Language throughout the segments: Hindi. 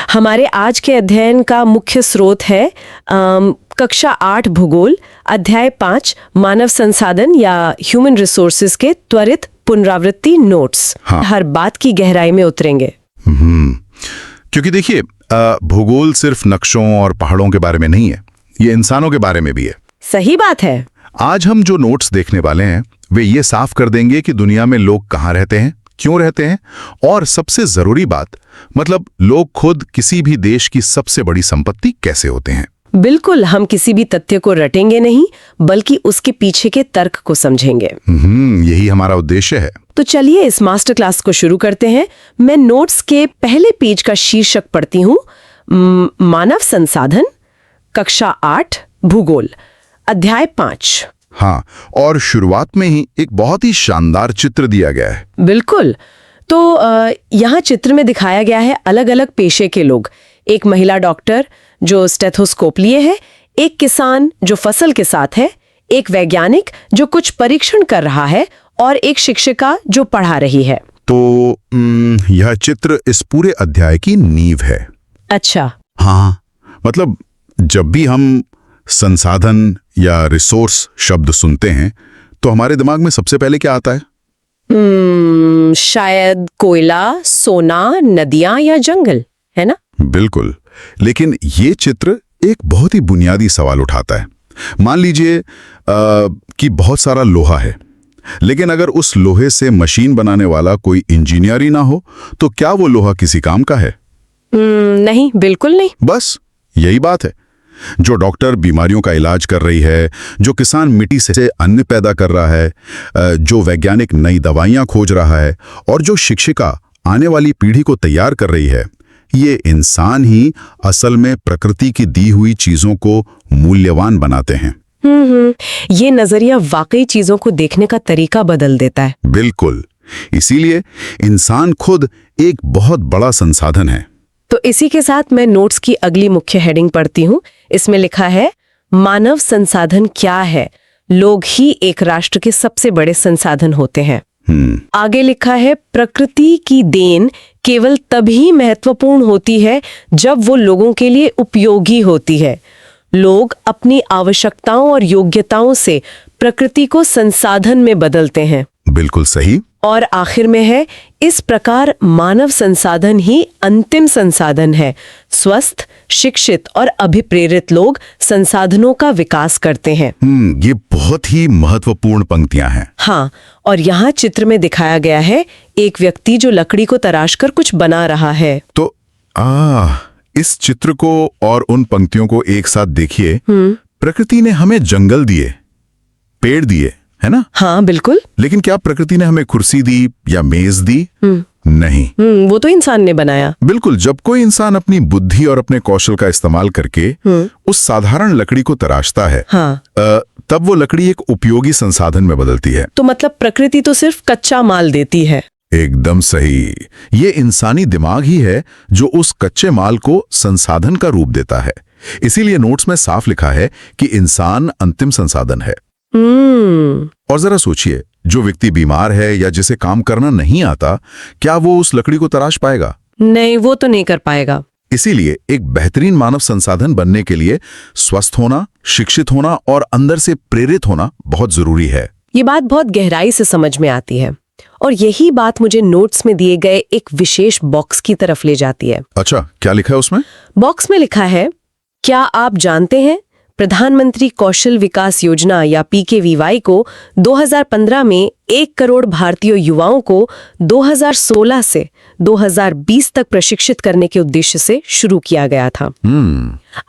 हमारे आज के अध्ययन का मुख्य स्रोत है कक्षा 8 भूगोल, अध्याय 5 मानव संसाधन या ह्यूमन रिसोर्सेज के त्वरित पुनरावृत्ति नोट्स। हाँ। हर बात की गहराई में उतरेंगे। क्योंकि देखिए, भूगोल सिर्फ नक्शों और पहाड़ों के बारे में नहीं है, ये इंसानों के बारे में भी है। सही बात है। आज हम जो नोट्स देखने वाले हैं वे ये साफ कर देंगे कि दुनिया में लोग कहाँ रहते हैं, क्यों रहते हैं, और सबसे जरूरी बात, मतलब लोग खुद किसी भी देश की सबसे बड़ी संपत्ति कैसे होते हैं। बिल्कुल, हम किसी भी तथ्य को रटेंगे नहीं, बल्कि उसके पीछे के तर्क को समझेंगे। यही हमारा उद्देश्य है। तो चलिए इस मास्टर क्लास को शुरू करते हैं। मैं नोट्स के पहले पेज का शीर्षक पढ़ती हूँ, मानव संसाधन, कक्षा 8 भूगोल, अध्याय 5। हाँ, और शुरुआत में ही एक बहुत ही शानदार चित्र दिया गया है। बिल्कुल। तो यहाँ चित्र में दिखाया गया है अलग अलग पेशे के लोग। एक महिला डॉक्टर जो स्टेथोस्कोप लिए है, एक किसान जो फसल के साथ है, एक वैज्ञानिक जो कुछ परीक्षण कर रहा है, और एक शिक्षिका जो पढ़ा रही है। तो यह चित्र इस पूरे अध्याय की नींव है। अच्छा। हाँ, मतलब जब भी हम संसाधन या रिसोर्स शब्द सुनते हैं तो हमारे दिमाग में सबसे पहले क्या आता है? शायद कोयला, सोना, नदियां या जंगल, है ना? बिल्कुल, लेकिन ये चित्र एक बहुत ही बुनियादी सवाल उठाता है। मान लीजिए कि बहुत सारा लोहा है, लेकिन अगर उस लोहे से मशीन बनाने वाला कोई इंजीनियर ही ना हो तो क्या वो लोहा किसी काम का है? नहीं, बिल्कुल नहीं। बस यही बात है। जो डॉक्टर बीमारियों का इलाज कर रही है, जो किसान मिट्टी से अन्न पैदा कर रहा है, जो वैज्ञानिक नई दवाइयां खोज रहा है, और जो शिक्षिका आने वाली पीढ़ी को तैयार कर रही है, ये इंसान ही असल में प्रकृति की दी हुई चीजों को मूल्यवान बनाते हैं। ये नजरिया वाकई चीजों को देखने का तरीका बदल देता है। बिल्कुल, इसीलिए इंसान खुद एक बहुत बड़ा संसाधन है। तो इसी के साथ मैं नोट्स की अगली मुख्य हेडिंग पढ़ती हूँ। इसमें लिखा है, मानव संसाधन क्या है? लोग ही एक राष्ट्र के सबसे बड़े संसाधन होते हैं। आगे लिखा है, प्रकृति की देन केवल तभी महत्वपूर्ण होती है जब वो लोगों के लिए उपयोगी होती है। लोग अपनी आवश्यकताओं और योग्यताओं से प्रकृति को संसाधन में बदलते हैं। बिल्कुल सही। और आखिर में है, इस प्रकार मानव संसाधन ही अंतिम संसाधन है। स्वस्थ, शिक्षित और अभिप्रेरित लोग संसाधनों का विकास करते हैं। ये बहुत ही महत्वपूर्ण पंक्तियां हैं। हाँ, और यहाँ चित्र में दिखाया गया है एक व्यक्ति जो लकड़ी को तराशकर कुछ बना रहा है। तो इस चित्र को और उन पंक्तियों को एक साथ देखिए। प्रकृति ने हमें जंगल दिए, पेड़ दिए, है ना? हाँ, बिल्कुल। लेकिन क्या प्रकृति ने हमें कुर्सी दी या मेज दी? नहीं, वो तो इंसान ने बनाया। बिल्कुल। जब कोई इंसान अपनी बुद्धि और अपने कौशल का इस्तेमाल करके उस साधारण लकड़ी को तराशता है, हाँ, तब वो लकड़ी एक उपयोगी संसाधन में बदलती है। तो मतलब प्रकृति तो सिर्फ कच्चा माल देती है। एकदम सही। ये इंसानी दिमाग ही है जो उस कच्चे माल को संसाधन का रूप देता है। इसीलिए नोट्स में साफ लिखा है कि इंसान अंतिम संसाधन है। और जरा सोचिए, जो व्यक्ति बीमार है या जिसे काम करना नहीं आता, क्या वो उस लकड़ी को तराश पाएगा? नहीं, वो तो नहीं कर पाएगा। इसीलिए एक बेहतरीन मानव संसाधन बनने के लिए स्वस्थ होना, शिक्षित होना और अंदर से प्रेरित होना बहुत जरूरी है। ये बात बहुत गहराई से समझ में आती है, और यही बात मुझे नोट्स में दिए गए एक विशेष बॉक्स की तरफ ले जाती है। अच्छा, क्या लिखा है उसमें? बॉक्स में लिखा है, क्या आप जानते हैं प्रधानमंत्री कौशल विकास योजना या PKVY को 2015 में 1 करोड़ भारतीय युवाओं को 2016 से 2020 तक प्रशिक्षित करने के उद्देश्य से शुरू किया गया था।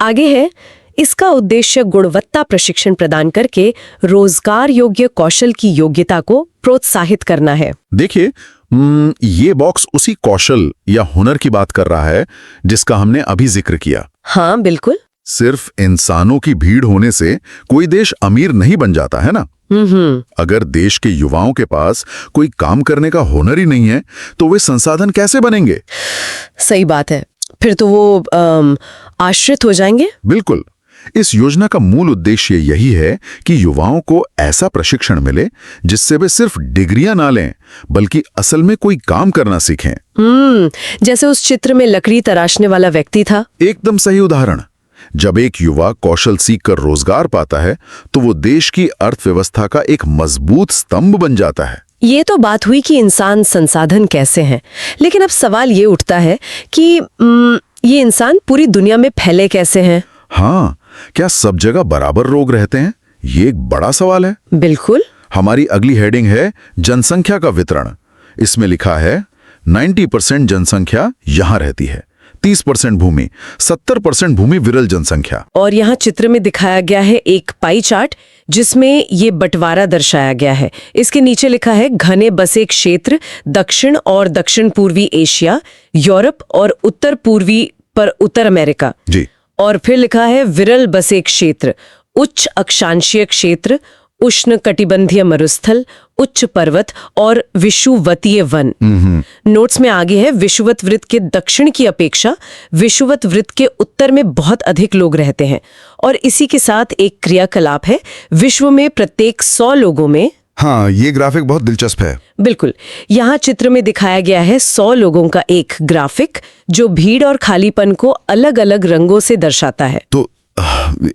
आगे है, इसका उद्देश्य गुणवत्ता प्रशिक्षण प्रदान करके रोजगार योग्य कौशल की योग्यता को प्रोत्साहित करना है। देखिए, ये बॉक्स उसी कौशल या हुनर की बात कर रहा है जिसका हमने अभी जिक्र किया। हाँ, बिल्कुल। सिर्फ इंसानों की भीड़ होने से कोई देश अमीर नहीं बन जाता, है ना? अगर देश के युवाओं के पास कोई काम करने का हुनर ही नहीं है तो वे संसाधन कैसे बनेंगे? सही बात है। फिर तो वो आश्रित हो जाएंगे। बिल्कुल। इस योजना का मूल उद्देश्य यही है कि युवाओं को ऐसा प्रशिक्षण मिले जिससे वे सिर्फ डिग्रियां ना लें बल्कि असल में कोई काम करना सीखें। जैसे उस चित्र में लकड़ी तराशने वाला व्यक्ति था। एकदम सही उदाहरण। जब एक युवा कौशल सीखकर रोजगार पाता है तो वो देश की अर्थव्यवस्था का एक मजबूत स्तंभ बन जाता है। ये तो बात हुई कि इंसान संसाधन कैसे हैं, लेकिन अब सवाल ये उठता है कि ये इंसान पूरी दुनिया में फैले कैसे हैं? हाँ, क्या सब जगह बराबर लोग रहते हैं? ये एक बड़ा सवाल है। बिल्कुल। हमारी अगली हेडिंग है जनसंख्या का वितरण। इसमें लिखा है 90% जनसंख्या यहां रहती है, 30% भूमि, 70% भूमि विरल जनसंख्या। और यहाँ चित्र में दिखाया गया है एक पाई चार्ट जिसमें ये बंटवारा दर्शाया गया है। इसके नीचे लिखा है घने बसे क्षेत्र दक्षिण और दक्षिण पूर्वी एशिया, यूरोप और उत्तर पूर्वी पर उत्तर अमेरिका जी। और फिर लिखा है विरल बसे क्षेत्र, उच्च अक्षांशीय क्षेत्र, उष्ण कटिबंधीय मरुस्थल, उच्च पर्वत और विषुवतीय वन। नोट्स में आगे है विषुवत वृत्त के दक्षिण की अपेक्षा विषुवत वृत्त के उत्तर में बहुत अधिक लोग रहते हैं। और इसी के साथ एक क्रियाकलाप है, विश्व में प्रत्येक 100 लोगों में। हाँ, ये ग्राफिक बहुत दिलचस्प है। बिल्कुल। यहाँ चित्र में दिखाया गया है 100 लोगों का एक ग्राफिक जो भीड़ और खालीपन को अलग अलग रंगों से दर्शाता है। तो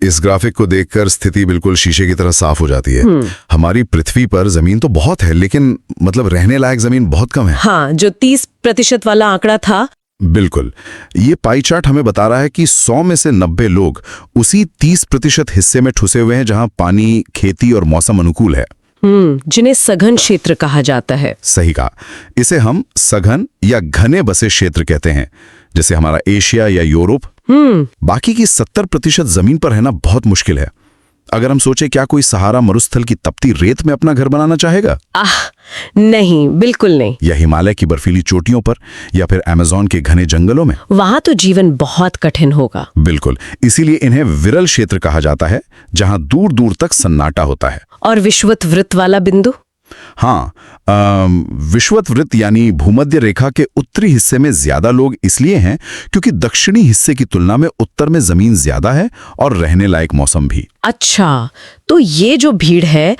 इस ग्राफिक को देखकर स्थिति बिल्कुल शीशे की तरह साफ हो जाती है। हमारी पृथ्वी पर जमीन तो बहुत है, लेकिन मतलब रहने लायक जमीन बहुत कम है। हाँ, जो 30% वाला आंकड़ा था। बिल्कुल। ये पाई चार्ट हमें बता रहा है कि 100 में से 90 लोग उसी 30% हिस्से में ठुसे हुए हैं जहां पानी, खेती और मौसम अनुकूल है। जिन्हें सघन क्षेत्र कहा जाता है। सही कहा। इसे हम सघन या घने बसे क्षेत्र कहते हैं, जैसे हमारा एशिया या यूरोप। बाकी की 70% जमीन पर रहना बहुत मुश्किल है। अगर हम सोचे क्या कोई सहारा मरुस्थल की तपती रेत में अपना घर बनाना चाहेगा? नहीं, बिल्कुल नहीं। या हिमालय की बर्फीली चोटियों पर, या फिर अमेज़न के घने जंगलों में? वहां तो जीवन बहुत कठिन होगा। बिल्कुल। इसीलिए इन्हें विरल क्षेत्र कहा जाता है, जहां दूर दूर तक सन्नाटा होता है। और विषुवत वृत्त वाला बिंदु? हाँ, विषुवत वृत्त यानी भूमध्य रेखा के उत्तरी हिस्से में ज्यादा लोग इसलिए हैं क्योंकि दक्षिणी हिस्से की तुलना में उत्तर में जमीन ज्यादा है और रहने लायक मौसम भी। अच्छा, तो ये जो भीड़ है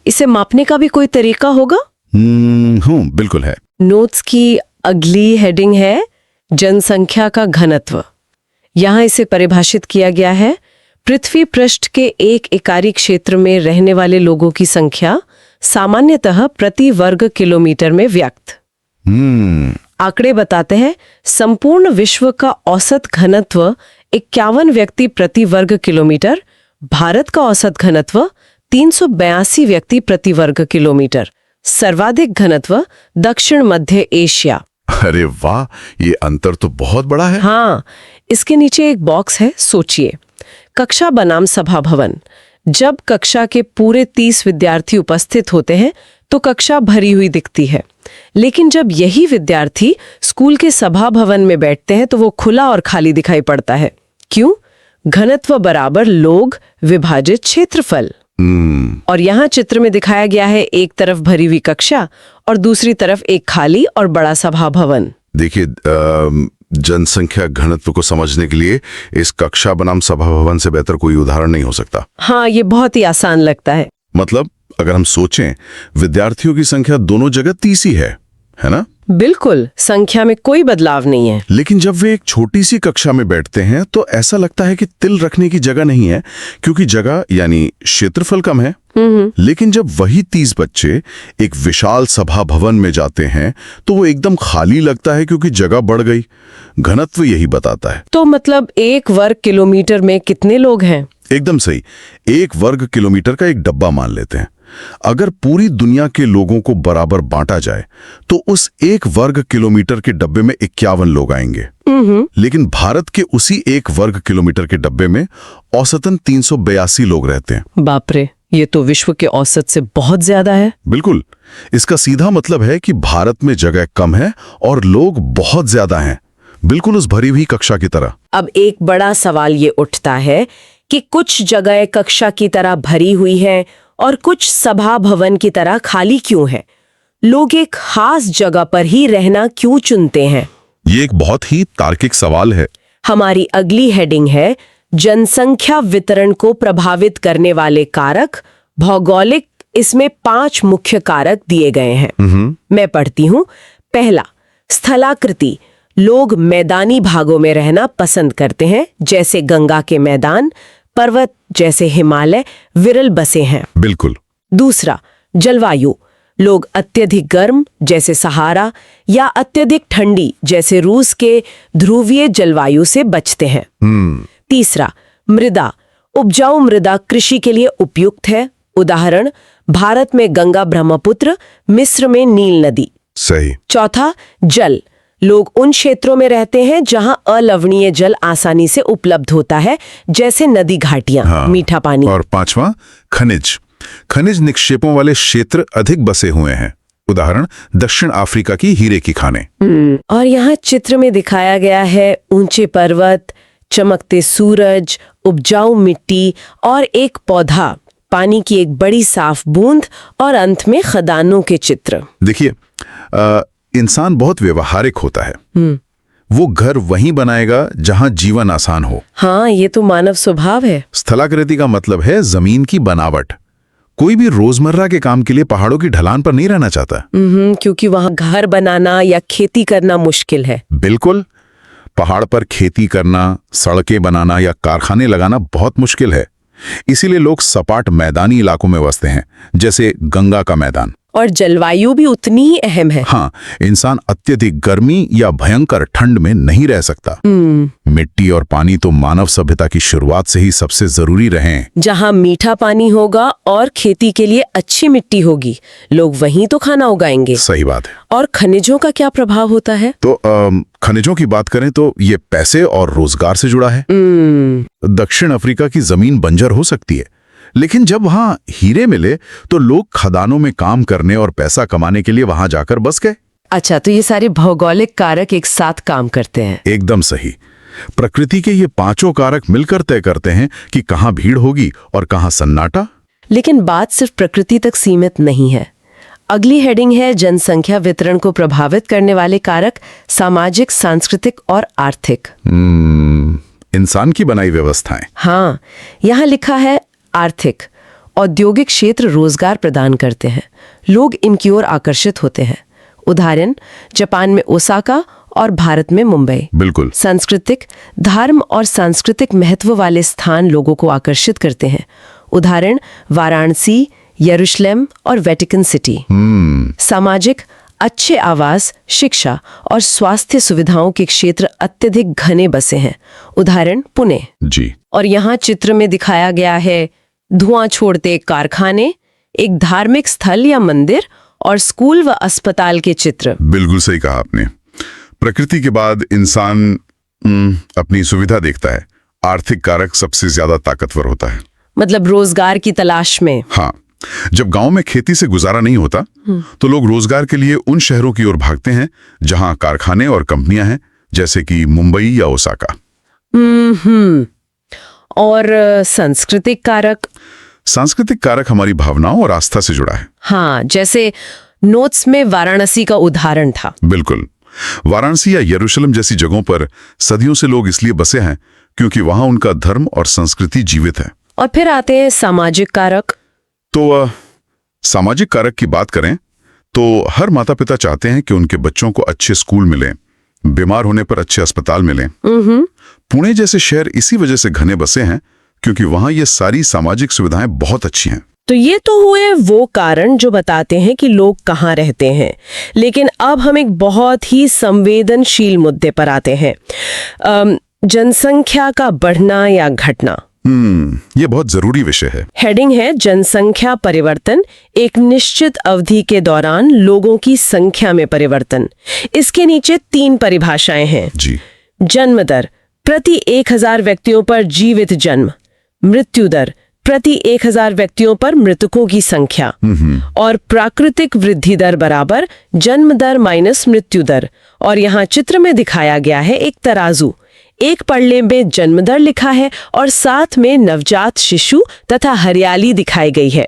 इसे मापने का भी कोई तरीका होगा? बिल्कुल है। नोट्स की अगली हेडिंग है जनसंख्या का घनत्व। यहाँ इसे परिभाषित किया गया है पृथ्वी पृष्ठ के एक इकाई क्षेत्र में रहने वाले लोगों की संख्या सामान्यतः प्रति वर्ग किलोमीटर में व्यक्त। आंकड़े बताते हैं संपूर्ण विश्व का औसत घनत्व 51 व्यक्ति प्रति वर्ग किलोमीटर, भारत का औसत घनत्व 382 व्यक्ति प्रति वर्ग किलोमीटर, सर्वाधिक घनत्व दक्षिण मध्य एशिया। अरे वाह, ये अंतर तो बहुत बड़ा है। हाँ, इसके नीचे एक बॉक्स है, सोचिए। कक्षा बनाम सभा भवन। जब कक्षा के पूरे 30 विद्यार्थी उपस्थित होते हैं तो कक्षा भरी हुई दिखती है, लेकिन जब यही विद्यार्थी स्कूल के सभा भवन में बैठते हैं तो वो खुला और खाली दिखाई पड़ता है। क्यों? घनत्व बराबर लोग विभाजित क्षेत्रफल। और यहाँ चित्र में दिखाया गया है एक तरफ भरी हुई कक्षा और दूसरी तरफ एक खाली और बड़ा सभा भवन। देखिए, जनसंख्या घनत्व को समझने के लिए इस कक्षा बनाम सभा भवन से बेहतर कोई उदाहरण नहीं हो सकता। हाँ, ये बहुत ही आसान लगता है। मतलब अगर हम सोचें, विद्यार्थियों की संख्या दोनों जगह 30 ही है ना? बिल्कुल, संख्या में कोई बदलाव नहीं है। लेकिन जब वे एक छोटी सी कक्षा में बैठते हैं तो ऐसा लगता है कि तिल रखने की जगह नहीं है, क्योंकि जगह यानी क्षेत्रफल कम है। लेकिन जब वही 30 बच्चे एक विशाल सभा भवन में जाते हैं तो वो एकदम खाली लगता है, क्योंकि जगह बढ़ गई। घनत्व यही बताता है। तो मतलब 1 वर्ग किलोमीटर में कितने लोग हैं? एकदम सही। 1 वर्ग किलोमीटर का एक डब्बा मान लेते हैं। अगर पूरी दुनिया के लोगों को बराबर बांटा जाए तो उस 1 वर्ग किलोमीटर के डब्बे में 51 लोग आएंगे। लेकिन भारत के उसी 1 वर्ग किलोमीटर के डब्बे में औसतन 382 लोग रहते हैं। बाप रे, ये तो विश्व के औसत से बहुत ज्यादा है। बिल्कुल। इसका सीधा मतलब है कि भारत में जगह कम है और लोग बहुत ज्यादा हैं, बिल्कुल उस भरी हुई कक्षा की तरह। अब एक बड़ा सवाल ये उठता है कि कुछ जगह कक्षा की तरह भरी हुई है और कुछ सभा भवन की तरह खाली क्यों है? लोग एक खास जगह पर ही रहना क्यों चुनते हैं? ये एक बहुत ही तार्किक सवाल है। हमारी अगली हेडिंग है जनसंख्या वितरण को प्रभावित करने वाले कारक भौगोलिक, इसमें 5 मुख्य कारक दिए गए हैं। मैं पढ़ती हूँ। पहला, स्थलाकृति। लोग मैदानी भागों में रहना पसंद करते हैं, जैसे गंगा के मैदान, पर्वत जैसे हिमालय विरल बसे हैं। बिल्कुल। दूसरा, जलवायु। लोग अत्यधिक गर्म जैसे सहारा या अत्यधिक ठंडी जैसे रूस के ध्रुवीय जलवायु से बचते हैं। तीसरा, मृदा। उपजाऊ मृदा कृषि के लिए उपयुक्त है। उदाहरण, भारत में गंगा ब्रह्मपुत्र, मिस्र में नील नदी। सही। चौथा, जल। लोग उन क्षेत्रों में रहते हैं जहां अलवणीय जल आसानी से उपलब्ध होता है, जैसे नदी घाटियां, मीठा पानी। और पांचवा, खनिज। खनिज निक्षेपों वाले क्षेत्र अधिक बसे हुए हैं। उदाहरण, दक्षिण अफ्रीका की हीरे की खानें। और यहाँ चित्र में दिखाया गया है ऊंचे पर्वत, चमकते सूरज, उपजाऊ मिट्टी और एक पौधा, पानी की एक बड़ी साफ बूंद और अंत में खदानों के चित्र। देखिए, इंसान बहुत व्यवहारिक होता है। वो घर वहीं बनाएगा जहां जीवन आसान हो। हाँ, ये तो मानव स्वभाव है। स्थलाकृति का मतलब है जमीन की बनावट। कोई भी रोजमर्रा के काम के लिए पहाड़ों की ढलान पर नहीं रहना चाहता। क्योंकि वहां घर बनाना या खेती करना मुश्किल है। बिल्कुल। पहाड़ पर खेती करना, सड़कें बनाना या कारखाने लगाना बहुत मुश्किल है। इसीलिए लोग सपाट मैदानी इलाकों में बसते हैं, जैसे गंगा का मैदान। और जलवायु भी उतनी ही अहम है। हाँ, इंसान अत्यधिक गर्मी या भयंकर ठंड में नहीं रह सकता। मिट्टी और पानी तो मानव सभ्यता की शुरुआत से ही सबसे जरूरी रहे हैं। जहाँ मीठा पानी होगा और खेती के लिए अच्छी मिट्टी होगी, लोग वहीं तो खाना उगाएंगे। सही बात है। और खनिजों का क्या प्रभाव होता है? तो खनिजों की बात करें तो ये पैसे और रोजगार से जुड़ा है। दक्षिण अफ्रीका की जमीन बंजर हो सकती है, लेकिन जब वहां हीरे मिले तो लोग खदानों में काम करने और पैसा कमाने के लिए वहां जाकर बस गए। अच्छा, तो ये सारे भौगोलिक कारक एक साथ काम करते हैं। एकदम सही। प्रकृति के ये 5 कारक मिलकर तय करते हैं कि कहां भीड़ होगी और कहां सन्नाटा। लेकिन बात सिर्फ प्रकृति तक सीमित नहीं है। अगली हेडिंग है जनसंख्या वितरण को प्रभावित करने वाले कारक सामाजिक, सांस्कृतिक और आर्थिक। इंसान की बनाई व्यवस्थाएं। हाँ, यहाँ लिखा है आर्थिक। औद्योगिक क्षेत्र रोजगार प्रदान करते हैं, लोग इनकी ओर आकर्षित होते हैं। उदाहरण, जापान में ओसाका और भारत में मुंबई। बिल्कुल। सांस्कृतिक, धर्म और सांस्कृतिक महत्व वाले स्थान लोगों को आकर्षित करते हैं। उदाहरण, वाराणसी, यरूशलेम और वेटिकन सिटी। सामाजिक, अच्छे आवास, शिक्षा और स्वास्थ्य सुविधाओं के क्षेत्र अत्यधिक घने बसे हैं। उदाहरण, पुणे। जी। और यहाँ चित्र में दिखाया गया है धुआं छोड़ते कारखाने, एक धार्मिक स्थल या मंदिर और स्कूल व अस्पताल के चित्र। बिल्कुल सही कहा आपने। प्रकृति के बाद इंसान अपनी सुविधा देखता है। आर्थिक कारक सबसे ज्यादा ताकतवर होता है। मतलब रोजगार की तलाश में। हाँ, जब गांव में खेती से गुजारा नहीं होता तो लोग रोजगार के लिए उन शहरों की ओर भागते हैं जहां कारखाने और कंपनियां हैं, जैसे कि मुंबई या ओसाका। और सांस्कृतिक कारक? सांस्कृतिक कारक हमारी भावनाओं और आस्था से जुड़ा है। हाँ, जैसे नोट्स में वाराणसी का उदाहरण था। बिल्कुल। वाराणसी या यरूशलेम जैसी जगहों पर सदियों से लोग इसलिए बसे हैं क्योंकि वहां उनका धर्म और संस्कृति जीवित है। और फिर आते हैं सामाजिक कारक। तो सामाजिक कारक की बात करें तो हर माता पिता चाहते हैं कि उनके बच्चों को अच्छे स्कूल मिलें, बीमार होने पर अच्छे अस्पताल मिलें। पुणे जैसे शहर इसी वजह से घने बसे हैं क्योंकि वहां ये सारी सामाजिक सुविधाएं बहुत अच्छी हैं। तो ये तो हुए वो कारण जो बताते हैं कि लोग कहाँ रहते हैं। लेकिन अब हम एक बहुत ही संवेदनशील मुद्दे पर आते हैं, जनसंख्या का बढ़ना या घटना। ये बहुत जरूरी विषय है। हेडिंग है जनसंख्या परिवर्तन, एक निश्चित अवधि के दौरान लोगों की संख्या में परिवर्तन। इसके नीचे 3 परिभाषाएं हैं। जी। जन्म दर, प्रति 1000 व्यक्तियों पर जीवित जन्म। मृत्यु दर, प्रति 1000 व्यक्तियों पर मृतकों की संख्या। और प्राकृतिक वृद्धि दर बराबर जन्म दर माइनस मृत्यु दर। और यहाँ चित्र में दिखाया गया है एक तराजू। एक पल्ले में जन्म दर लिखा है और साथ में नवजात शिशु तथा हरियाली दिखाई गई है,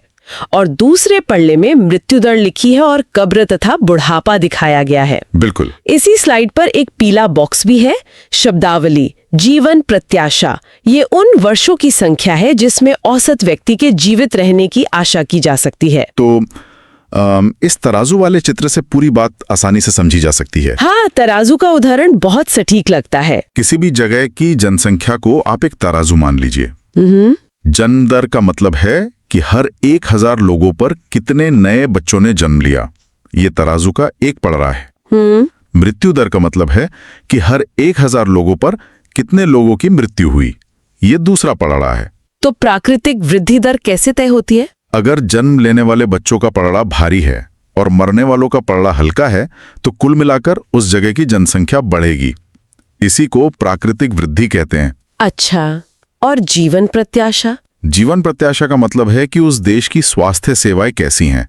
और दूसरे पल्ले में मृत्यु दर लिखी है और कब्र तथा बुढ़ापा दिखाया गया है। बिल्कुल। इसी स्लाइड पर एक पीला बॉक्स भी है, शब्दावली, जीवन प्रत्याशा ये उन वर्षों की संख्या है जिसमें औसत व्यक्ति के जीवित रहने की आशा की जा सकती है। तो इस तराजू वाले चित्र से पूरी बात आसानी से समझी जा सकती है। हाँ, तराजू का उदाहरण बहुत सटीक लगता है। किसी भी जगह की जनसंख्या को आप एक तराजू मान लीजिए। जन्म दर का मतलब है कि हर 1000 लोगों पर कितने नए बच्चों ने जन्म लिया, ये तराजू का एक पड़रा है। मृत्यु दर का मतलब है कि हर 1000 लोगों पर कितने लोगों की मृत्यु हुई, ये दूसरा पड़रा है। तो प्राकृतिक वृद्धि दर कैसे तय होती है? अगर जन्म लेने वाले बच्चों का पड़रा भारी है और मरने वालों का पड़रा हल्का है तो कुल मिलाकर उस जगह की जनसंख्या बढ़ेगी। इसी को प्राकृतिक वृद्धि कहते हैं। अच्छा, और जीवन प्रत्याशा? जीवन प्रत्याशा का मतलब है कि उस देश की स्वास्थ्य सेवाएं कैसी हैं।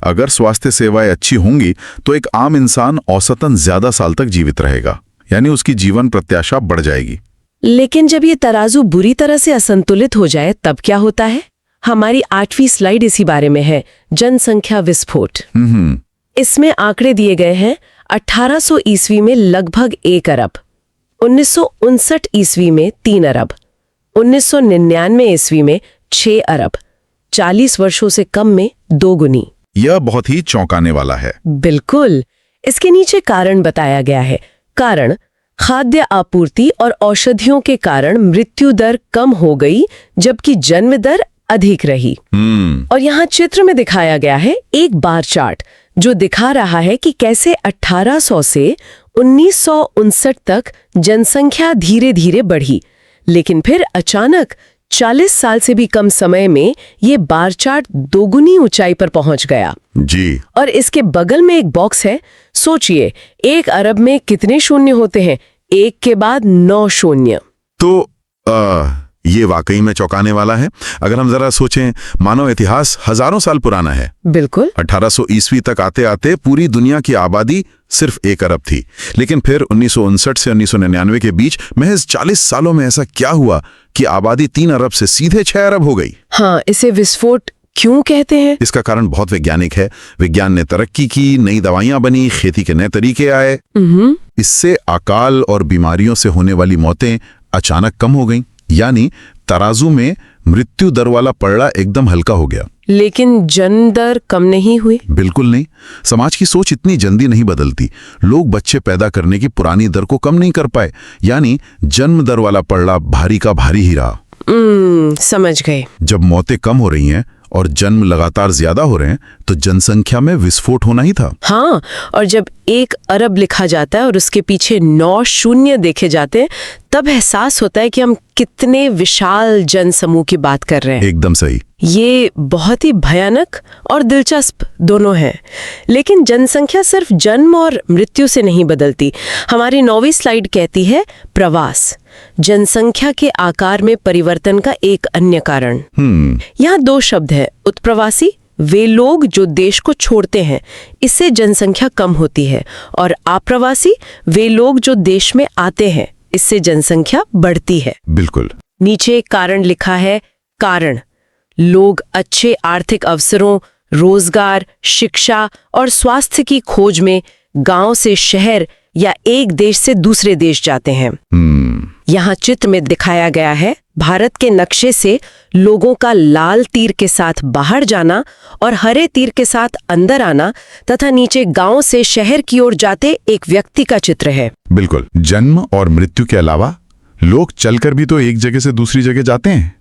अगर स्वास्थ्य सेवाएं अच्छी होंगी तो एक आम इंसान औसतन ज्यादा साल तक जीवित रहेगा, यानी उसकी जीवन प्रत्याशा बढ़ जाएगी। लेकिन जब ये तराजू बुरी तरह से असंतुलित हो जाए तब क्या होता है? हमारी 8वीं स्लाइड इसी बारे में है, जनसंख्या विस्फोट। इसमें आंकड़े दिए गए हैं। 1800 ईस्वी में लगभग 1 अरब, 1959 ईस्वी में 3 अरब, 1999 ईस्वी में 6 अरब, 40 वर्षों से कम में 2 गुनी। यह बहुत ही चौंकाने वाला है। बिल्कुल। इसके नीचे कारण बताया गया है। कारण, खाद्य आपूर्ति और औषधियों के कारण मृत्यु दर कम हो गई जबकि जन्म दर अधिक रही। और यहाँ चित्र में दिखाया गया है एक बार चार्ट जो दिखा रहा है कि कैसे 1800 से 1959 तक जनसंख्या धीरे धीरे बढ़ी, लेकिन फिर अचानक 40 साल से भी कम समय में ये बार चार्ट दोगुनी ऊंचाई पर पहुंच गया। जी। और इसके बगल में एक बॉक्स है। सोचिए, 1 अरब में कितने शून्य होते हैं? 1 के बाद 9 शून्य। तो ये वाकई में चौंकाने वाला है। अगर हम जरा सोचें, मानव इतिहास हजारों साल पुराना है। बिल्कुल। 1800 ईस्वी तक आते आते पूरी दुनिया की आबादी सिर्फ 1 अरब थी, लेकिन फिर 1959 से 1999 के बीच महज 40 सालों में ऐसा क्या हुआ कि आबादी 3 अरब से सीधे 6 अरब हो गई। हाँ, इसे विस्फोट क्यों कहते हैं? इसका कारण बहुत वैज्ञानिक है। विज्ञान ने तरक्की की, नई दवाइयां बनी, खेती के नए तरीके आए। इससे अकाल और बीमारियों से होने वाली मौतें अचानक कम हो गईं। यानी तराजू में मृत्यु दर वाला पड़ड़ा एकदम हल्का हो गया। लेकिन जन्म दर कम नहीं हुई? बिल्कुल नहीं। समाज की सोच इतनी जल्दी नहीं बदलती। लोग बच्चे पैदा करने की पुरानी दर को कम नहीं कर पाए, यानी जन्म दर वाला पड़ड़ा भारी का भारी ही रहा। समझ गए। जब मौतें कम हो रही हैं और जन्म लगातार ज्यादा हो रहे हैं तो जनसंख्या में विस्फोट होना ही था। हाँ, और जब 1 अरब लिखा जाता है और उसके पीछे 9 शून्य देखे जाते हैं तब एहसास होता है कि हम कितने विशाल जनसमूह की बात कर रहे हैं। एकदम सही। ये बहुत ही भयानक और दिलचस्प दोनों हैं। लेकिन जनसंख्या सिर्फ जन्म और मृत्यु से नहीं बदलती। हमारी 9वीं स्लाइड कहती है प्रवास, जनसंख्या के आकार में परिवर्तन का एक अन्य कारण। यहाँ 2 शब्द है, उत्प्रवासी, वे लोग जो देश को छोड़ते हैं, इससे जनसंख्या कम होती है, और आप्रवासी, वे लोग जो देश में आते हैं, इससे जनसंख्या बढ़ती है। बिल्कुल। नीचे एक कारण लिखा है। कारण, लोग अच्छे आर्थिक अवसरों, रोजगार, शिक्षा और स्वास्थ्य की खोज में गांव से शहर या एक देश से दूसरे देश जाते हैं। यहाँ चित्र में दिखाया गया है भारत के नक्शे से लोगों का लाल तीर के साथ बाहर जाना और हरे तीर के साथ अंदर आना, तथा नीचे गांव से शहर की ओर जाते एक व्यक्ति का चित्र है। बिल्कुल। जन्म और मृत्यु के अलावा लोग चलकर भी तो एक जगह से दूसरी जगह जाते हैं।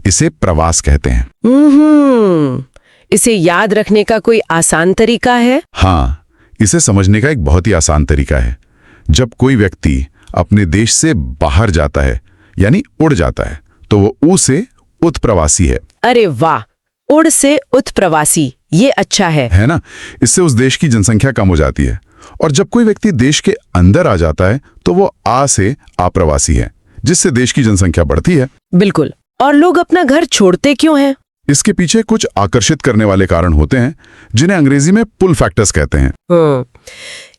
इसे प्रवास कहते हैं। इसे याद रखने का कोई आसान तरीका है? हाँ, इसे समझने का एक बहुत ही आसान तरीका है। जब कोई व्यक्ति अपने देश से बाहर जाता है, यानी उड़ जाता है, तो वो ऊ से उत्प्रवासी है। अरे वाह, उड़ से उत्प्रवासी, ये अच्छा है ना? इससे उस देश की जनसंख्या कम हो जाती है। और जब कोई व्यक्ति देश के अंदर आ जाता है तो वो आ से आप्रवासी है, जिससे देश की जनसंख्या बढ़ती है। बिल्कुल। और लोग अपना घर छोड़ते क्यों हैं? इसके पीछे कुछ आकर्षित करने वाले कारण होते हैं, जिन्हें अंग्रेजी में पुल फैक्टर्स कहते हैं।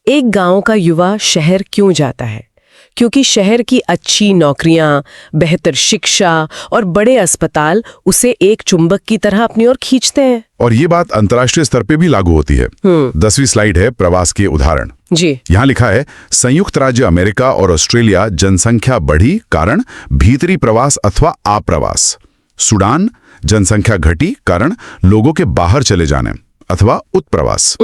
एक गांव का युवा शहर क्यों जाता है? क्योंकि शहर की अच्छी नौकरियां, बेहतर शिक्षा और बड़े अस्पताल उसे एक चुंबक की तरह अपनी ओर खींचते हैं। और ये बात अंतर्राष्ट्रीय स्तर पे भी लागू होती है। 10वीं स्लाइड है प्रवास के उदाहरण। जी। यहाँ लिखा है, संयुक्त राज्य अमेरिका और ऑस्ट्रेलिया जनसंख्या बढ़ी कारण भीतरी प्रवास अथवा आप्रवास। सूडान जनसंख्या घटी कारण लोगों के बाहर चले जाने अथवा उत्प्रवास।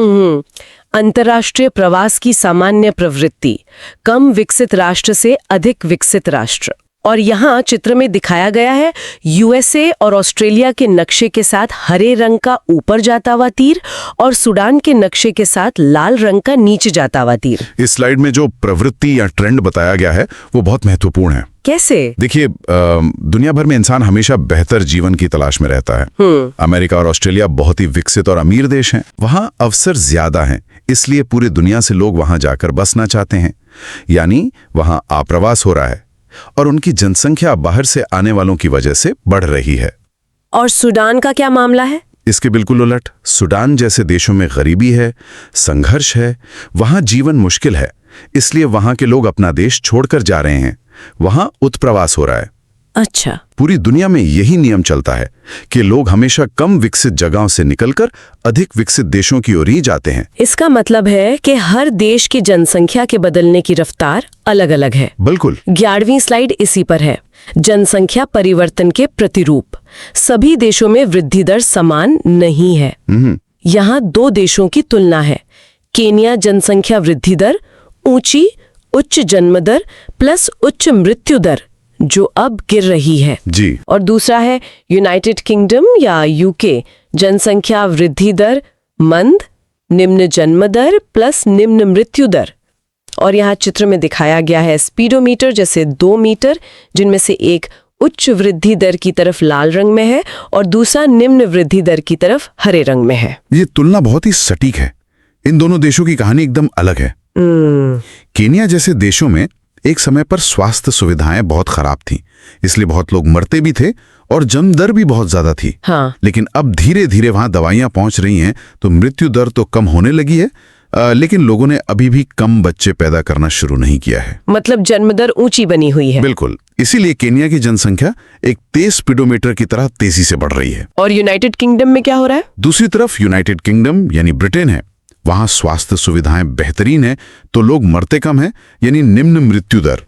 अंतर्राष्ट्रीय प्रवास की सामान्य प्रवृत्ति, कम विकसित राष्ट्र से अधिक विकसित राष्ट्र। और यहाँ चित्र में दिखाया गया है यूएसए और ऑस्ट्रेलिया के नक्शे के साथ हरे रंग का ऊपर जाता हुआ तीर और सूडान के नक्शे के साथ लाल रंग का नीचे जाता हुआ तीर। इस स्लाइड में जो प्रवृत्ति या ट्रेंड बताया गया है वो बहुत महत्वपूर्ण है। कैसे? देखिए, दुनिया भर में इंसान हमेशा बेहतर जीवन की तलाश में रहता है। अमेरिका और ऑस्ट्रेलिया बहुत ही विकसित और अमीर देश हैं। वहाँ अवसर ज्यादा हैं, इसलिए पूरी दुनिया से लोग वहाँ जाकर बसना चाहते हैं, यानी वहाँ आप्रवास हो रहा है और उनकी जनसंख्या बाहर से आने वालों की वजह से बढ़ रही है। और सूडान का क्या मामला है? इसके बिल्कुल उलट। सूडान जैसे देशों में गरीबी है, संघर्ष है, वहाँ जीवन मुश्किल है, इसलिए वहाँ के लोग अपना देश छोड़कर जा रहे हैं। वहाँ उत्प्रवास हो रहा है। अच्छा। पूरी दुनिया में यही नियम चलता है कि लोग हमेशा कम विकसित जगहों से निकलकर अधिक विकसित देशों की ओर ही जाते हैं। इसका मतलब है कि हर देश की जनसंख्या के बदलने की रफ्तार अलग अलग है। बिल्कुल। 11वीं स्लाइड इसी पर है। जनसंख्या परिवर्तन के प्रतिरूप। सभी देशों में वृद्धि दर समान नहीं है। यहाँ 2 देशों की तुलना है। केन्या जनसंख्या वृद्धि दर ऊंची उच्च जन्म दर प्लस उच्च मृत्यु दर जो अब गिर रही है जी। और दूसरा है यूनाइटेड किंगडम या यूके, जनसंख्या वृद्धि दर मंद, निम्न जन्म दर प्लस निम्न मृत्यु दर। और यहाँ चित्र में दिखाया गया है स्पीडोमीटर जैसे 2 मीटर, जिनमें से एक उच्च वृद्धि दर की तरफ लाल रंग में है और दूसरा निम्न वृद्धि दर की तरफ हरे रंग में है। ये तुलना बहुत ही सटीक है। इन दोनों देशों की कहानी एकदम अलग है। केन्या जैसे देशों में एक समय पर स्वास्थ्य सुविधाएं बहुत खराब थीं, इसलिए बहुत लोग मरते भी थे और जन्म दर भी बहुत ज्यादा थी। हाँ। लेकिन अब धीरे धीरे वहां दवाइयां पहुंच रही हैं, तो मृत्यु दर तो कम होने लगी है, लेकिन लोगों ने अभी भी कम बच्चे पैदा करना शुरू नहीं किया है। मतलब जन्म दर ऊंची बनी हुई है। बिल्कुल। इसीलिए केन्या की जनसंख्या एक तेज स्पीडोमीटर की तरह तेजी से बढ़ रही है। और यूनाइटेड किंगडम में क्या हो रहा है? दूसरी तरफ यूनाइटेड किंगडम यानी ब्रिटेन है। वहां स्वास्थ्य सुविधाएं बेहतरीन है, तो लोग मरते कम हैं, यानी निम्न मृत्यु दर।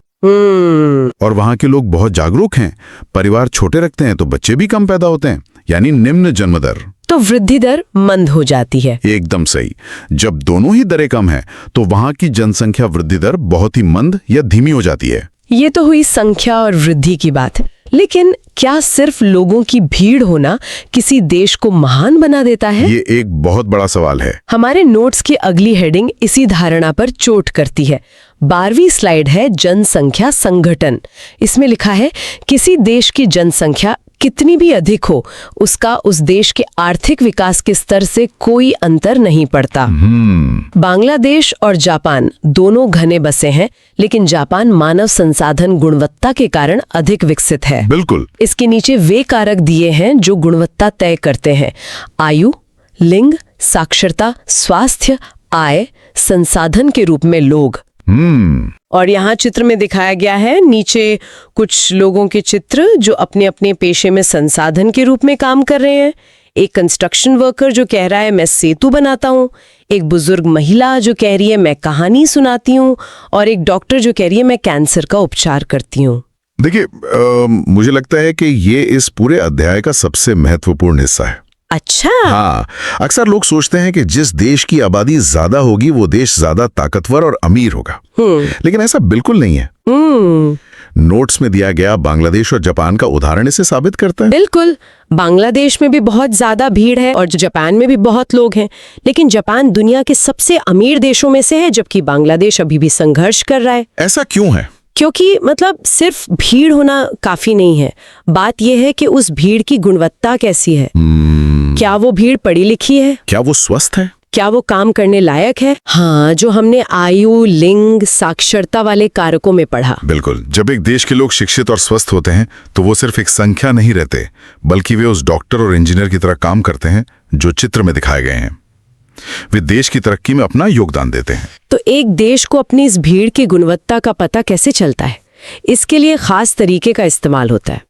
और वहां के लोग बहुत जागरूक हैं, परिवार छोटे रखते हैं तो बच्चे भी कम पैदा होते हैं, यानी निम्न जन्म दर। तो वृद्धि दर मंद हो जाती है। एकदम सही। जब दोनों ही दरें कम हैं, तो वहां की जनसंख्या वृद्धि दर बहुत ही मंद या धीमी हो जाती है। ये तो हुई संख्या और वृद्धि की बात। लेकिन क्या सिर्फ लोगों की भीड़ होना किसी देश को महान बना देता है? ये एक बहुत बड़ा सवाल है। हमारे नोट्स की अगली हेडिंग इसी धारणा पर चोट करती है। 12वीं स्लाइड है जनसंख्या संगठन। इसमें लिखा है किसी देश की जनसंख्या कितनी भी अधिक हो, उसका उस देश के आर्थिक विकास के स्तर से कोई अंतर नहीं पड़ता। बांग्लादेश और जापान दोनों घने बसे हैं, लेकिन जापान मानव संसाधन गुणवत्ता के कारण अधिक विकसित है। बिल्कुल। इसके नीचे वे कारक दिए हैं जो गुणवत्ता तय करते हैं: आयु, लिंग, साक्षरता, स्वास्थ्य, आय, संसाधन के रूप में लोग। और यहाँ चित्र में दिखाया गया है नीचे कुछ लोगों के चित्र जो अपने अपने पेशे में संसाधन के रूप में काम कर रहे हैं। एक कंस्ट्रक्शन वर्कर जो कह रहा है मैं सेतु बनाता हूँ, एक बुजुर्ग महिला जो कह रही है मैं कहानी सुनाती हूँ, और एक डॉक्टर जो कह रही है मैं कैंसर का उपचार करती हूँ। देखिए, मुझे लगता है कि ये इस पूरे अध्याय का सबसे महत्वपूर्ण हिस्सा है। अच्छा। हाँ, अक्सर लोग सोचते हैं कि जिस देश की आबादी ज्यादा होगी वो देश ज्यादा ताकतवर और अमीर होगा, लेकिन ऐसा बिल्कुल नहीं है। नोट्स में दिया गया बांग्लादेश और जापान का उदाहरण इसे साबित करता है। बिल्कुल। बांग्लादेश में भी बहुत ज्यादा भीड़ है और जापान में भी बहुत लोग हैं, लेकिन जापान दुनिया के सबसे अमीर देशों में से है, जबकि बांग्लादेश अभी भी संघर्ष कर रहा है। ऐसा क्यों है? क्योंकि मतलब सिर्फ भीड़ होना काफी नहीं है, बात यह है कि उस भीड़ की गुणवत्ता कैसी है। क्या वो भीड़ पढ़ी लिखी है? क्या वो स्वस्थ है? क्या वो काम करने लायक है? हाँ, जो हमने आयु, लिंग, साक्षरता वाले कारकों में पढ़ा। बिल्कुल। जब एक देश के लोग शिक्षित और स्वस्थ होते हैं तो वो सिर्फ एक संख्या नहीं रहते, बल्कि वे उस डॉक्टर और इंजीनियर की तरह काम करते हैं जो चित्र में दिखाए गए हैं। वे देश की तरक्की में अपना योगदान देते हैं। तो एक देश को अपनी इस भीड़ की गुणवत्ता का पता कैसे चलता है? इसके लिए खास तरीके का इस्तेमाल होता है।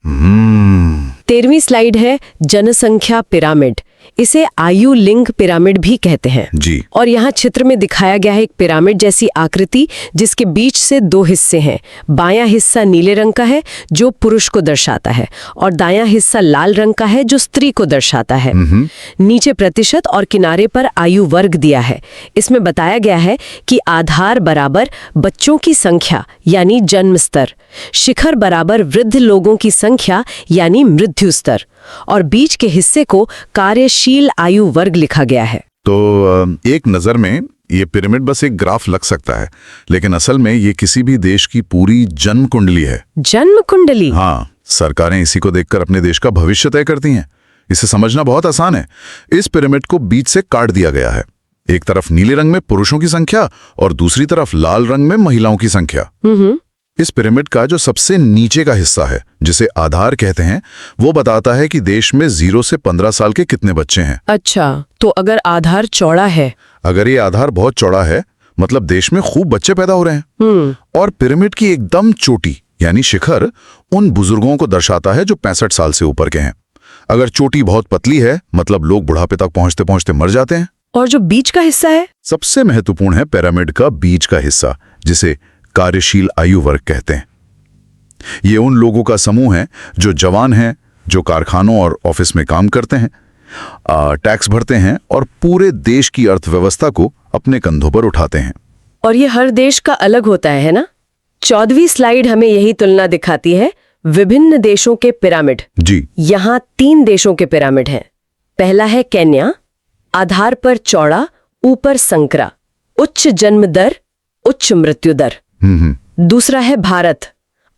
13वीं स्लाइड है जनसंख्या पिरामिड। इसे आयु लिंग पिरामिड भी कहते हैं जी। और यहाँ चित्र में दिखाया गया है एक पिरामिड जैसी आकृति जिसके बीच से दो हिस्से हैं। बायां हिस्सा नीले रंग का है जो पुरुष को दर्शाता है और दायां हिस्सा लाल रंग का है जो स्त्री को दर्शाता है। नीचे प्रतिशत और किनारे पर आयु वर्ग दिया है। इसमें बताया गया है कि आधार बराबर बच्चों की संख्या यानी जन्म स्तर, शिखर बराबर वृद्ध लोगों की संख्या यानी मृत्यु स्तर और बीच के हिस्से को कार्यशील आयु वर्ग लिखा गया है। तो एक नज़र में ये पिरामिड बस एक ग्राफ लग सकता है, लेकिन असल में ये किसी भी देश की पूरी जन्म कुंडली है। जन्म कुंडली? हाँ, सरकारें इसी को देखकर अपने देश का भविष्य तय करती हैं। इसे समझना बहुत आसान है। इस पिरामिड को बीच से काट दिया गया है। एक तरफ नीले रंग में पुरुषों की संख्या और दूसरी तरफ लाल रंग में महिलाओं की संख्या। इस पिरामिड का जो सबसे नीचे का हिस्सा है, जिसे आधार कहते हैं, वो बताता है कि देश में 0 से 15 साल के कितने बच्चे हैं। अच्छा, तो अगर आधार चौड़ा है? अगर ये आधार बहुत चौड़ा है, मतलब देश में खूब बच्चे पैदा हो रहे हैं। और पिरामिड की एकदम चोटी यानी शिखर उन बुजुर्गों को दर्शाता है जो 65 साल से ऊपर के हैं। अगर चोटी बहुत पतली है, मतलब लोग बुढ़ापे तक पहुंचते पहुंचते मर जाते हैं। और जो बीच का हिस्सा है? सबसे महत्वपूर्ण है पिरामिड का बीच का हिस्सा, जिसे कार्यशील आयु वर्ग कहते हैं। ये उन लोगों का समूह है जो जवान हैं, जो कारखानों और ऑफिस में काम करते हैं, टैक्स भरते हैं और पूरे देश की अर्थव्यवस्था को अपने कंधों पर उठाते हैं। और ये हर देश का अलग होता है ना? 14वीं स्लाइड हमें यही तुलना दिखाती है, विभिन्न देशों के पिरामिड। जी। यहाँ 3 देशों के पिरामिड हैं। पहला है केन्या, आधार पर चौड़ा, ऊपर संकरा, उच्च जन्म दर, उच्च मृत्यु दर। दूसरा है भारत,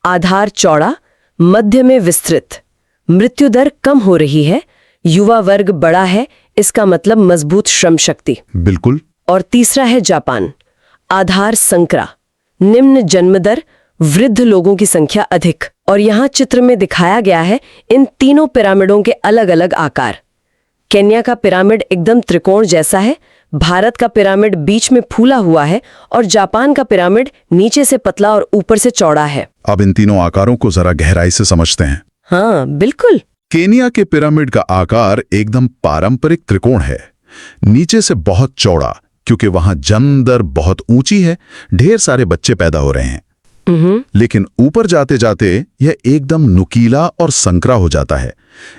आधार चौड़ा, मध्य में विस्तृत, मृत्यु दर कम हो रही है, युवा वर्ग बड़ा है, इसका मतलब मजबूत श्रम शक्ति। बिल्कुल। और तीसरा है जापान, आधार संकरा, निम्न जन्म दर, वृद्ध लोगों की संख्या अधिक। और यहाँ चित्र में दिखाया गया है इन तीनों पिरामिडों के अलग अलग आकार। केन्या का पिरामिड एकदम त्रिकोण जैसा है, भारत का पिरामिड बीच में फूला हुआ है और जापान का पिरामिड नीचे से पतला और ऊपर से चौड़ा है। अब इन तीनों आकारों को जरा गहराई से समझते हैं। हाँ बिल्कुल। केनिया के पिरामिड का आकार एकदम पारंपरिक त्रिकोण है, नीचे से बहुत चौड़ा, क्योंकि वहां जन्म दर बहुत ऊंची है, ढेर सारे बच्चे पैदा हो रहे हैं। लेकिन ऊपर जाते जाते यह एकदम नुकीला और संकरा हो जाता है।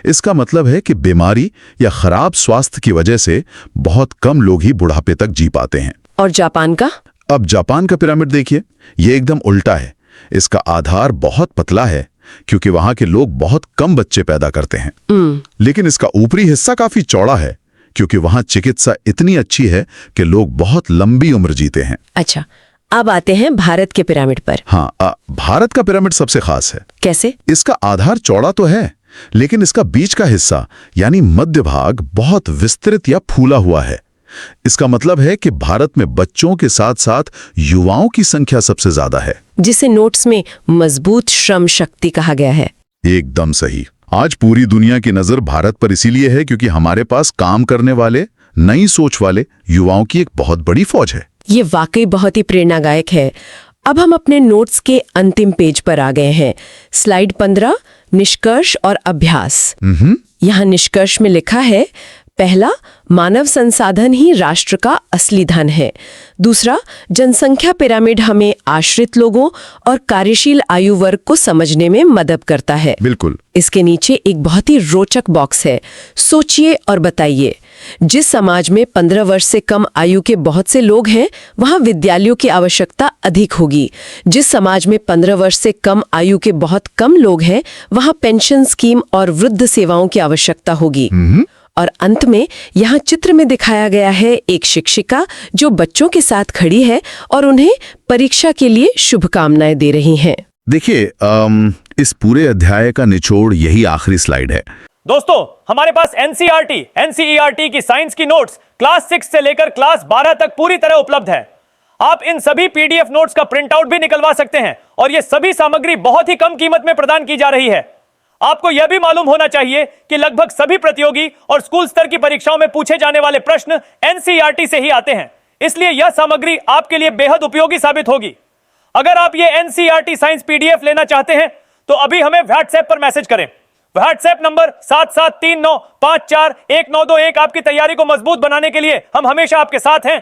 इसका मतलब है कि बीमारी या खराब स्वास्थ्य की वजह से बहुत कम लोग ही बुढ़ापे तक जी पाते हैं। और जापान का? अब जापान का पिरामिड देखिए, यह एकदम उल्टा है। इसका आधार बहुत पतला है, क्योंकि वहां के लोग बहुत कम बच्चे पैदा करते हैं। लेकिन इसका ऊपरी हिस्सा काफी चौड़ा है, क्योंकि वहां चिकित्सा इतनी अच्छी है कि लोग बहुत लंबी उम्र जीते हैं। अच्छा, अब आते हैं भारत के पिरामिड पर। हाँ, भारत का पिरामिड सबसे खास है। कैसे? इसका आधार चौड़ा तो है, लेकिन इसका बीच का हिस्सा यानी मध्य भाग बहुत विस्तृत या फूला हुआ है। इसका मतलब है कि भारत में बच्चों के साथ साथ युवाओं की संख्या सबसे ज्यादा है, जिसे नोट्स में मजबूत श्रम शक्ति कहा गया है। एकदम सही। आज पूरी दुनिया की नजर भारत पर इसीलिए है क्योंकि हमारे पास काम करने वाले, नई सोच वाले युवाओं की एक बहुत बड़ी फौज है। ये वाकई बहुत ही प्रेरणादायक है। अब हम अपने नोट्स के अंतिम पेज पर आ गए हैं। स्लाइड 15, निष्कर्ष और अभ्यास। यहाँ निष्कर्ष में लिखा है, पहला, मानव संसाधन ही राष्ट्र का असली धन है। दूसरा, जनसंख्या पिरामिड हमें आश्रित लोगों और कार्यशील आयु वर्ग को समझने में मदद करता है। बिल्कुल। इसके नीचे एक बहुत ही रोचक बॉक्स है, सोचिए और बताइए। जिस समाज में 15 वर्ष से कम आयु के बहुत से लोग हैं, वहां विद्यालयों की आवश्यकता अधिक होगी। जिस समाज में 15 वर्ष से कम आयु के बहुत कम लोग हैं, वहां पेंशन स्कीम और वृद्ध सेवाओं की आवश्यकता होगी। और अंत में यहाँ चित्र में दिखाया गया है एक शिक्षिका जो बच्चों के साथ खड़ी है और उन्हें परीक्षा के लिए शुभकामनाएं दे रही हैं। देखिए, इस पूरे अध्याय का निचोड़ यही आखिरी स्लाइड है। दोस्तों, हमारे पास एनसीईआरटी की साइंस की नोट्स क्लास 6 से लेकर क्लास 12 तक पूरी तरह उपलब्ध है। आप इन सभी पीडीएफ नोट्स का प्रिंट आउट भी निकलवा सकते हैं और ये सभी सामग्री बहुत ही कम कीमत में प्रदान की जा रही है। आपको यह भी मालूम होना चाहिए कि लगभग सभी प्रतियोगी और स्कूल स्तर की परीक्षाओं में पूछे जाने वाले प्रश्न एनसीईआरटी से ही आते हैं, इसलिए यह सामग्री आपके लिए बेहद उपयोगी साबित होगी। अगर आप ये एनसीईआरटी साइंस पीडीएफ लेना चाहते हैं तो अभी हमें व्हाट्सएप पर मैसेज करें। व्हाट्सएप नंबर 7739541921 आपकी तैयारी को मजबूत बनाने के लिए हम हमेशा आपके साथ हैं।